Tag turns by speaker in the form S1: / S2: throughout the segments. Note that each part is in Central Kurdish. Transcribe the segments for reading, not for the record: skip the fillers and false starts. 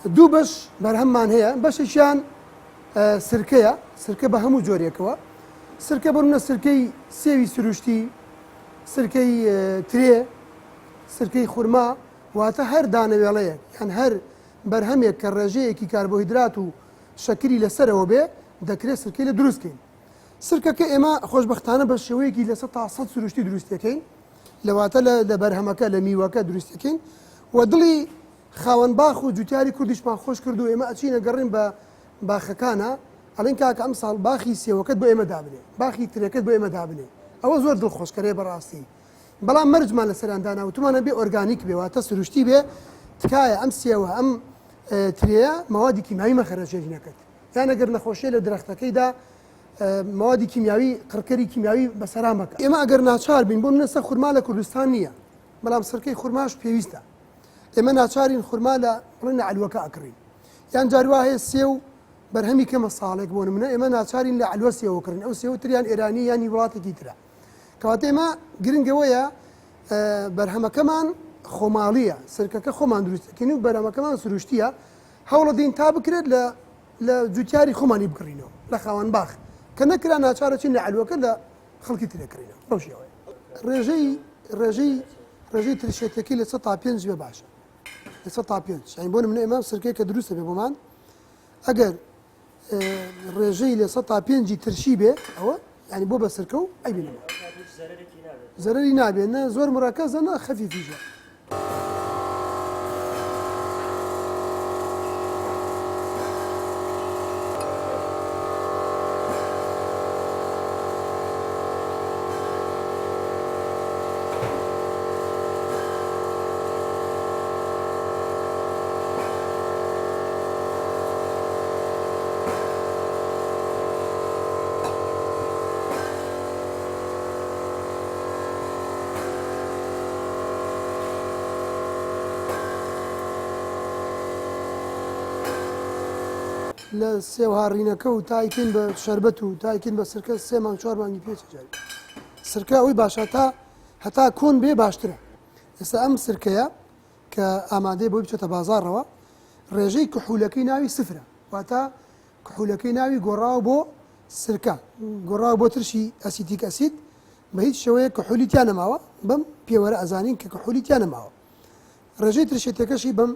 S1: دوو بەش بەرهەممان هەیە بەشێکیان سرکەیە سرکە بە هەموو جۆرێکەوە سرکە بڕونە سرکەی سێوی سروشتی سرکەی ترێ سرکەی خورما واتە هەر دانەوێڵەیەک یان هەر بەرهەمێک کە ڕێژەیەکی کاربۆهیدرات و شەکری لەسەرەوە بێ دەکرێت سرکەی لە دروستکەین سرکەکە ئێمە خۆشبەختانە بە شێوەیەکی لە 100 سروشتی دروستەکەین لەواتە لە بەرهەمەکە لە میوەکە دروستەکەین و دڵی خاوەن باخ و جوتیاری کوردیشمان خۆش کرد و ئێمە ئەچینە گەڕین بە باخەکانە ئەڵێن کاکە ئەم ساڵ باخی سێوەکەت بۆ ئێمە دابنێ باخی ترەکەت بۆ ئێمە دابنێ ئەوە زۆر دڵخۆشکەرێ بەڕاستی بەڵام مەرجمان لە سەراندا ناوتمانە بێ ئۆرگانیک بێ واتە سروشتی بێ تکایە ئەم سێوە ئەم ترەیە مەوادی کیمیایی مەخەرەجێژ نەکەت یان ئەگەر نەخۆشیە لە درەختەکەیدا مەوادی کیمیاوی قڕکەری کیمیاوی بەسەرا مەکە ئێمە ئەگەر ناچار بین بۆ منە سەر خورما لە کوردستان نییە بەڵام سەرکەی خورماش پێویستە ئێمە ناچارین خورما لە بڵێن عەلوەکە ئەکڕین یان جاروا هەیە سێو بەرهەمی کەمە ساڵێک بۆ نمونە ئێمە ناچارین لە عەلوە سێوەکردن ئەو سێوە تریان ئێرانی یانی وڵاتێکی ترە کەواتە ئێمە گرنگەوەیە بەرهەمەکەمان خۆماڵیە سرکەکە خۆمان دروستەکەین و بەرهەمەکەمان سروشتیە هەوڵە دین تا بکرێت لە جوتیاری خۆمانی بکڕینەوە لە خاوەن باخ کە نەکرا ناچارەچین لە عەلوەکە لە خەڵکی ترێکڕینەوە بەو شێوەیە ڕێژەی ترشێتەکەی لە 105 بێ باشە لە 105 یانی بۆ نمونە ئێمە سرکەی کە دروستە بێ بۆمان ئەگەر ڕێژەی لە 105 ترشی بێ ئەوە ینی بۆ بە سرکە و ئەیبینەوە زەرەری نابێت نە زۆر مڕەکەزە نە خەفیفیژە لە سێوهاڕینەکە و تایکن بە شەربەت و تایکن بە سرکە 3 مانگ 4 مانگی پێچجاری سرکە ئەوی باشە تا هەتا کۆن بێ باشترە ئێستا ئەم سرکەیە کە ئامادەی بۆی بچێتە بازاڕەوە ڕێژەی کحولەکەی ناوی سفرە واتە کحولەکەی ناوی گۆڕاوە بۆ سرکە گۆڕاوە بۆ ترشی ئەسیتیک ئەسید بە هیچ شێوەیە کحولی تیا نەماوە بەم پێوەرە ئەزانین کە کحولی تیا نەماوە ڕێژەی ترشێتەکەشی بەم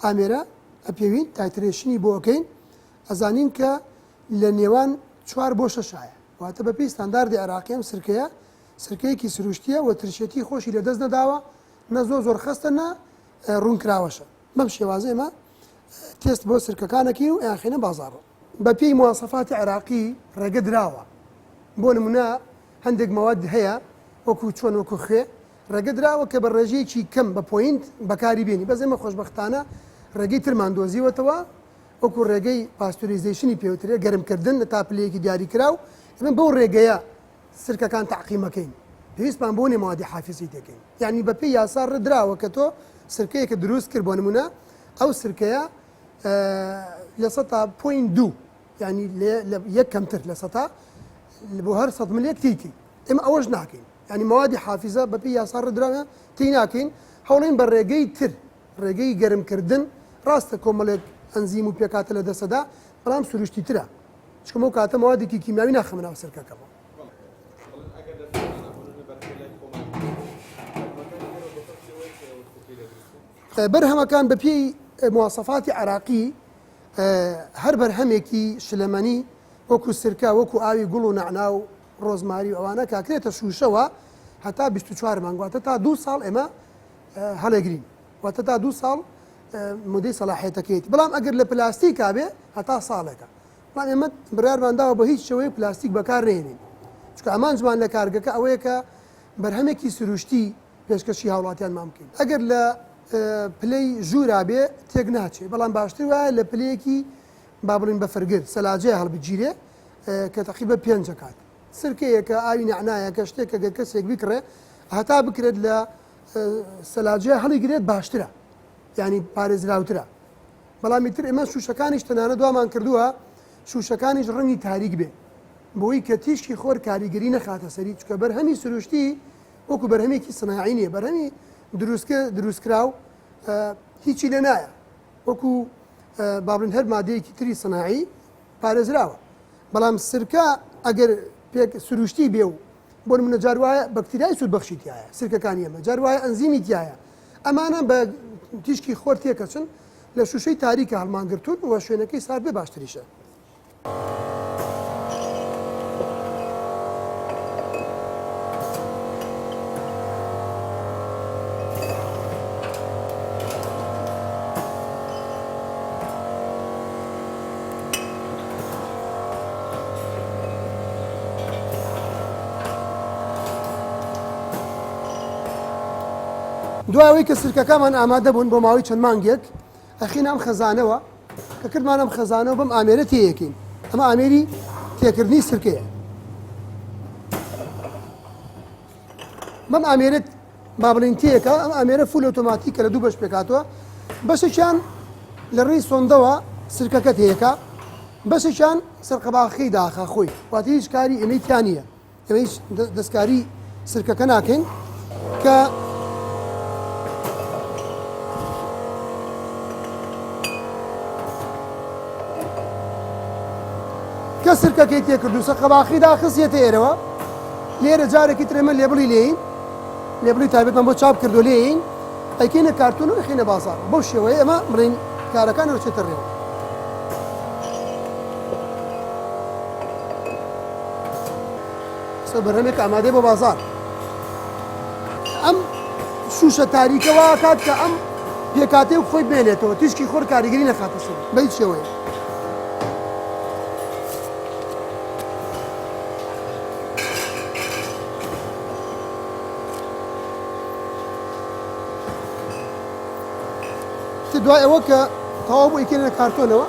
S1: ئامێرە ئەپێوین تایترێشنی بۆ ئەەکەین ئەزانین کە لە نێوان 4 بۆ 6 واتە بە پێی ستانداردی عێراقی ئەم سرکەیە سرکەیەکی سروشتیە و ترشێتی خۆشی لە دەست نەداوە نە زۆر خستە نە ڕوونکراوەشە بەم شێوازە ئێمە تێست بۆ سرکەکانەکەین و ئاخینە بازاڕ بە پێی مواسەفاتی عێراقی ڕێگە دراوە بۆ نمونە هەندێک مەواد هەیە وەکو چۆن وەکو خوێ ڕێگە دراوە کە بە ڕێژەیەکی کەم بە پۆینت بەکاری بێنی بەس ئێمە خۆشبەختانە ڕێگەی ترمان دۆزیوەتەوە وەکو ڕێگەی پاستوریزیشنی پێوترێ گەرمکردن لە تاپلەیەکی دیاریکراو ئێمە بەو ڕێگەیە سرکەکان تەعقیمەکەین پێویستمان بۆ نێمەوادی حافزی دەکەین یعنی بە پێی یاسا ڕدراوە کە تۆ سرکەیەکە دروست کرد بۆ نمونە ئەو سرکەیە لە 100.2 ینی یەک کەمتر لە 100 بۆ هەر 100 ملێک تیتی ئێمە ئەوەش ناکەین ینی مەوادی حافزە بە پێی یاسا ڕدراوە تی ناکەین هەوڵین بە ڕێگەی تر ڕێگەی گەرمکردن ڕاستە کۆمەڵێک ئەنزیم و پێکاتە لە دەسەدا بەڵام سروشتی ترە چکەمە و کاتە مەوادێکی کیمیاوی ناخەمەناوە سەرکەکەەوە بەرهەمەکان بە پێی مواسەفاتی عێراقی هەر بەرهەمێکی شلەمەنی وەکو سرکە وەکو ئاوی گوڵ و نەعنا و ڕۆزماری و ئەوانە کاکرێتە شوشەوە هەتا 24 مانگ واتە تا 2 ساڵ ئێمە هەڵەگرین واتە تا 2 ساڵ مدەی سەلاحیەتەکەیەتی بەڵام ئەگەر لە پلاستیکا بێ هەتا ساڵێکە بەڵام ئێمە بڕیارمانداوە بە هیچ شێوەیە پلاستیک بەکار نێنین چکە ئەمانجمان لە کارگەکە ئەوەیە کە بەرهەمێکی سروشتی پێشکەشی هاوڵاتیانمان بکەین ئەگەر لە پلەی ژوورا بێ تێک ناچێت بەڵام باشتر وایە لە پلەیەکی با بڵین بەفرگر سەلاجەیە هەڵبگیرێ کە تەقریبە 5 کات سرکەیەکە ئاوی نەعنایە کە شتێکە گەر کەسێک بکڕێ هەتا بکرێت لە سەلاجەیە هەڵیگرێت باشترە ینی پارێزراوترە بەڵامی تر ئێمە شوشەکانیش تەنانە دوامان کردووە شوشەکانیش ڕەنگی تاریک بێ بۆی کە تیشکی خۆر کاریگەری نەخاتە سەری چکە بەرهەمی سروشتی وەکو بەرهەمێکی سناعی نیە بەرهەمی دروستکراو هیچی لە نایە وەکو بابلین هەر مادەیەکی تری سناعی پارێزراوە بەڵام سرکە ئەگەر پێک سروشتی بێ و بۆ نمونە جار وایە بەکتریای سوود بەخشی تایە سرکەکانی ئەمە جار وایە ئەنزیمی تایە ئەمانە بە تیشکی خۆر تێکەچن لە شوشەی تاریکە هەڵمانگرتون و شوێنەکەی سار بێ باشتریشە. دوایەوەی کە سرکەکەمان ئامادە بوون بۆ ماوەی چەند مانگێک ئەخین ئەم خەزانەوە کە کردمان ئەم خەزانەوە بەم ئامێرە تێیەکەین ئەمە ئامێری تێکردنی سرکەیە بەم ئامێرت با بڵین تێیەکە ئەم ئامێرە فول ئۆتۆماتیکە لە دوو بەش پێکاتەوە بەشێکیان لە ڕێی سۆندەوە سرکەکە تێیەکە بەشێکیان سەرقەباخەکەی داخە خۆی واتە هیچ کاری ئەمەی تیان نییە ئەمە هیچ دەستکاری سرکەکە ناکەین کە کە سرکەکەی تێکرد و سەرقەباخەی داخستێتە ئێرەوە لێرە جارێکی ترێمە لێبڵی لێین لێبڵی تایبەتمان بۆ چاپ کردو لێین ئەیکەینە کارتون و ئەخینە بازار بەو شێوەیە ئەمە بڵین کارەکان ڕچێتە ڕێوە بەرهەمێک ئامادەی بۆ بازار ئەم شوشە تاریکەوە کات کە ئەم پێکاتێ و خۆی بێنێتەوە تیشکی خۆر کاریگەری نەخاتە سەر بە هیچ شێوەیە دوای ئەوە کە تەواو بوو ئیکەنە کارتۆنەوە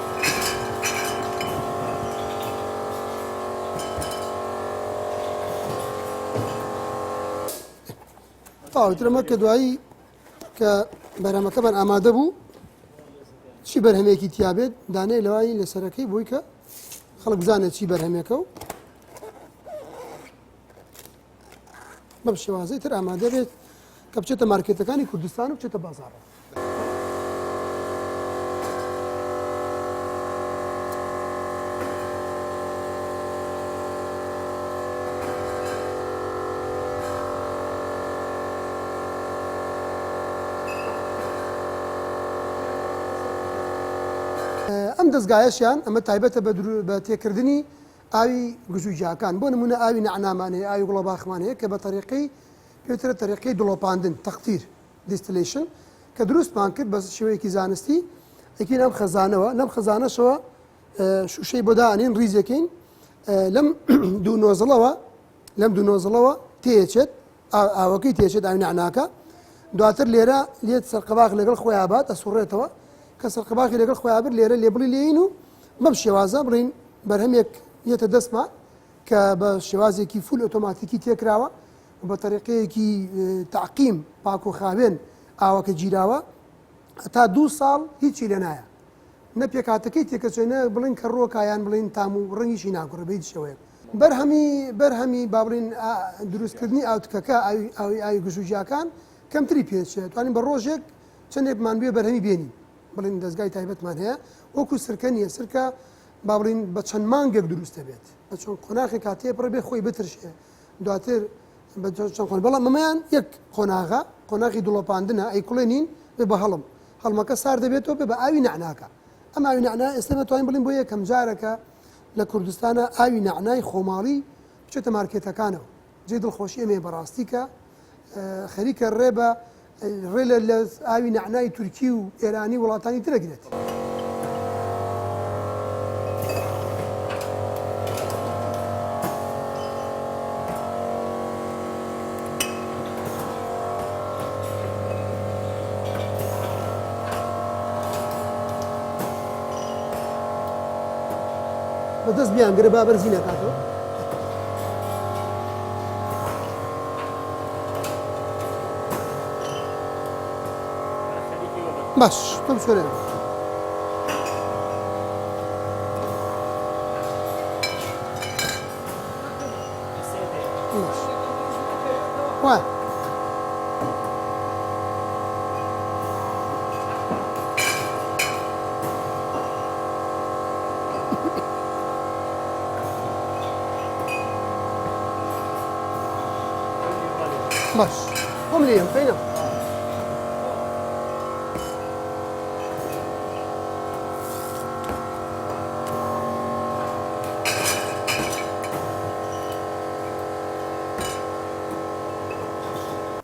S1: تەواویترەمە کە دوایی کە بەرهەمەکەمان ئامادە بوو چی بەرهەمێکی تیابێت دانەی لەوایی لەسەرەکەی بووی کە خەڵک بزانێت چی بەرهەمێکە و بەم شێوازەی تر ئامادە بێت کە بچێتە مارکێتەکانی کوردستان و بچێتە بازاڕ ئەم دەستگایەشیان ئەمە تایبەتە بە تێکردنی ئاوی گوژوجیاکان بۆ نمونە ئاوی نەعنامان هەیە ئاوی گوڵەباخمان هەیە کە بە تەریقەی پێوترە تەریقەی دڵۆپاندن تەختیر دیستلیشن کە دروستمان کرد بە شێوەیەکی زانستی ئەکەین ئەم خەزانەوە لەم خەزانەشەوە شوشەی بۆ دانین ڕیزەکەین لەم دوو نۆزڵەوە تێچێت ئاوەکەی تێچێت ئاوی نەعناکە دواتر لێرە لێت سەرقەباق لەگەڵ خۆی هابات ئەسوڕێتەوە کە سەرقەباقی لەگەڵ خۆی هابر لێرە لێبڵی لێین و بەم شێوازە بڕین بەرهەمێک یەتە دەستمان کە بە شێوازێکی فول ئۆتۆماتیکی تێکراوە و بە تەریقەیەکی تعقیم پاک و خاوێن ئاوەکە گیراوە تا 2 ساڵ هیچی لێ نایە نە پێکاتەکەی تێکەچێنە بڵین کە ڕۆکایان بڵین تام و ڕەنگیشی ناگوڕە بە هیچ شێوەیە بەرهەمی با بڵین دروستکردنی ئاوتکەکە ئاوی گوژوجیاکان کەمتری پێچێت توانین بە ڕۆژێک چەندێکمان بێ بەرهەمی بێنین بڵین دەستگای تایبەتمان هەیە وەکو سرکە نییە سرکە با بڵین بە چەند مانگێک دروستە بێت بە چۆن قۆناغی کاتێ پڕ بێ خۆی بترشێ دواتر بەڵام مەمایان یەک قۆناغی دڵۆپاندنە ئەیکوڵێنین بێ بە هەڵمەکە سار دەبێتەوە بێ بە ئاوی نەعناکە ئەم ئاوی نەعنا ئێستا توانین بڵین بۆ یەکەم جارەکە لە کوردستانە ئاوی نەعنای خۆماڵی بچێتە مارکێتەکانەوە جێ دڵخۆشی ئەمێ بەڕاستی کە خەریکە ڕێبە ڕێ لە ئاوی نەعنای تورکی و ئێرانی وڵاتانی ترەگرێت بەدەست بیانگرە با بەرزی نەکاتەوە باش تۆم سوێنێ وای باش خۆم لێم پێینە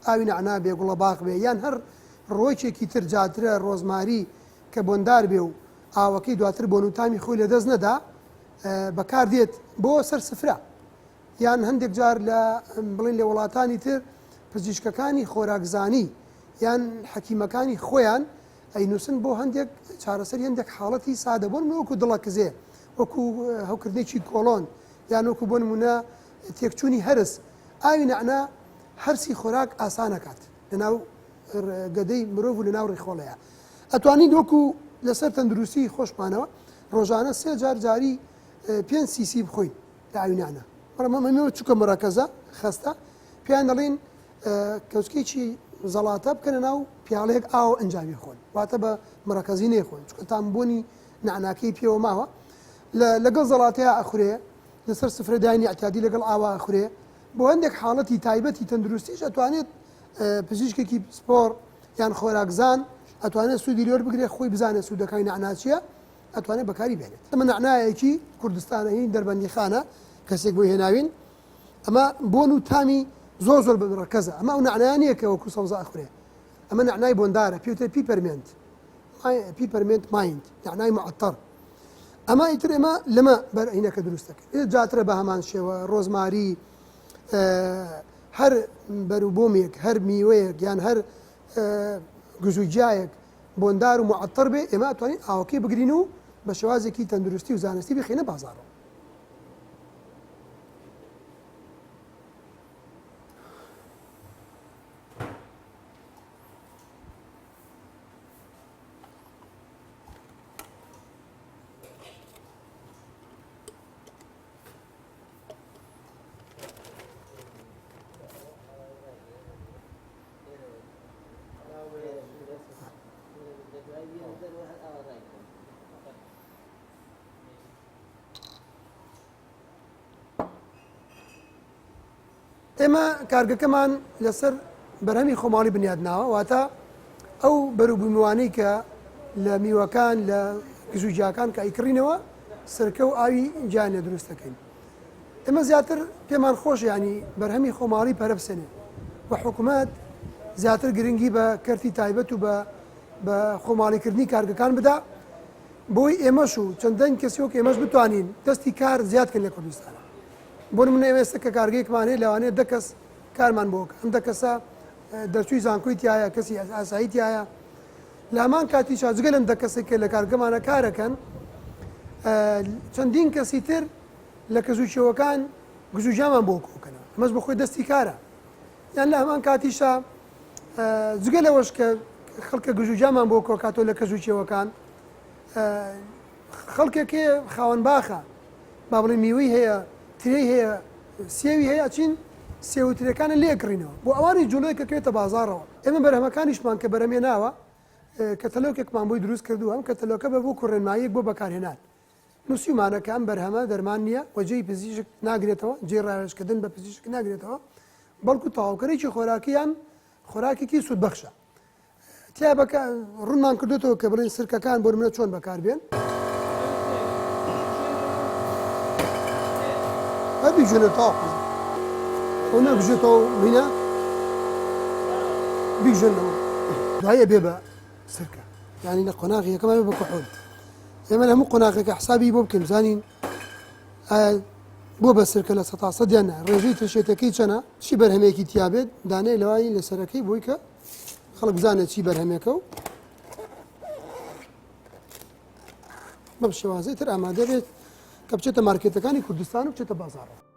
S1: ئاوی نەعنا بێ گوڵە باق بێ یان هەر ڕۆیچێکی تر جاترە ڕۆزماری کە بۆندار بێ و ئاوەکەی دواتر بۆن و تامی خۆی لە دەست نەدا بەکار دێت بۆ سەر سفرە یان هەندێک جار لە بڵین لە وڵاتانی تر پزیشکەکانی خۆراکزانی یان حەکیمەکانی خۆیان ئەینووسن بۆ هەندێک چارەسەر هەندێک حاڵەتی سادە بۆن وەکو دڵەکزێ وەکو هەوکردێکی کۆڵۆن یان وەکو بۆ نمونە تێکچوونی هەرس ئاوی نەعنا هەرسی خۆراک ئاسانەکات لەناو گەدەی مرۆڤ و لەناو ڕێخۆڵەیە ئەتوانین وەکو لەسەر تەندروستی خۆشمانەوە ڕۆژانە 3 جاری 5 سیسی بخۆین لە ئاوی نەعنا بەڵام چووکە مڕەکەزە خەستە پێیان دەڵێن کەوچکێکی زەڵاتە بکەنە ناو پیاڵەیەک ئاو ئەنجامی خۆن واتە بە مڕەکەزی نێخۆن چکە تامبوونی نەعناکەی پێوە ماوە لەگەڵ زەڵاتەیە ئەخورێ لەسەر سفرەدانی ئەعتیادی لەگەڵ ئاوا ئەخورێ بۆ هەندێک حاڵەتی تایبەتی تەندروستیش ئەتوانێت پزیشکێکی سپۆر یان خۆراکزان ئەتوانێت سوودی لێوەر بگرێت خۆی بزانێت سوودەکانی نەعنا چییە ئەتوانێت بەکاری بێنێت ئەمە نەعنایەکی کوردستانە هین دەربەندی خانە کەسێک بۆی هێناوین ئەمە بۆن و تامی زۆر بەڕەکەزە ئەمە ئەو نەعنایە کە وەکو سەوزە ئەخورێ ئەمە نەعنای بۆندارە پێوتە پیپەرمنت مایند نەعنای معتەڕ ئەمە ئیتر ئێمە لەمە بەرعینەکە دروستەکە جاترە بە هەمان شێوە ڕۆزماری هەر بەروبۆمێک هەر میوەیەک یان هەر گزوجایەک بۆندار و معتەڕ بێ ئێمە ئەتوانین ئاوەکەی بگرین و بە شێوازێکی تەندروستی و زانستی بخینە بازاڕەوە ئێمە کارگەکەمان لەسەر بەرهەمی خۆماڵی بنیادناوە واتە ئەو بەروبوومیوانەی کە لە میوەکان لە گزوجیاکان کە ئەیکڕینەوە سرکە و ئاوی گیانە دروست دەکەین ئێمە زیاتر پێمان خۆش ینی بەرهەمی خۆماڵی پەرەبسێنێ و حکوومەت زیاتر گرنگی بە کەرتی تایبەت و بە خۆماڵیکردنی کارگەکان بدا بۆی ئێمەش و چەندەن کەسیۆک ئێمەش بتوانین دەستی کار زیادکەن لە کوردستانە بۆ نمونە ئێمێستا کە کارگەیەکمان هەیە لەوانەیە 10 کەس کارمان بۆ ئەم 10 کەسە دەرچووی زانکۆی تایە کەسی ئاسایی تایە لە هەمان کاتیش جگە لەم 10 کەسێک کە لە کارگەمانە کارەکەن چەندین کەسی تر لە کەزووچەوەکان گزوجامان بۆ کۆکەنەوە ئەمەش بەخۆی دەستی کارە یان لە هەمان کاتیشە جگە لەوەش کە خەڵکە گزوجامان بۆ کۆکاتۆ لە کەزووچەوەکان خەڵکێکی خاوەن باخە با بڵێ میوەی هەیە ترێی هەیە سێوی هەیە چین سێوترەکانە لێکڕینەوە بۆ ئەوانی جوڵەیە کە کەوێتە بازاڕەوە ئێمە بەرهەمەکانیشمان کە بەرەمێناوە کەتەلۆکێکمان بۆی دروست کردو ئەم کەتەلۆکە بە بۆ کوڕێنماییەک بۆ بەکارهێنان نووسیمانەکە ئەم بەرهەمە دەرمان نییە وەجێی پزیشک ناگرێتەوە جێ ڕایشکردن بە پزیشک ناگرێتەوە بەڵکو تەواوکەرێکی خۆراکیان خۆراکێکی سوودبەخشە تیا بەکە ڕوونمان کردوێتەوە کە بڵێن سرکەکان بۆ منە چۆن بەکاربێن بیژێنێتەوە ئەو نەبژێتەوە مینە بیژێنەوە دوایە بێ بە سرکە یعنی لە قۆناغی یەکەمە بێ بە کحۆل ئێمە لە هەموو قۆناغێکە حسابی بۆ بکەین بزانین بۆ بە سرکە لە 100 یانە ڕێژەی ترشێتەکەی چەنە چی بەرهەمێکی تیابێت دانەی لەوانی لەسەرەکەی بۆی کە خەڵک بزانێت چی بەرهەمێکە و بەم شێوازەی تر ئامادە بێت کە بچێتە مارکێتەکانی کوردستان و بچێتە بازاڕەوە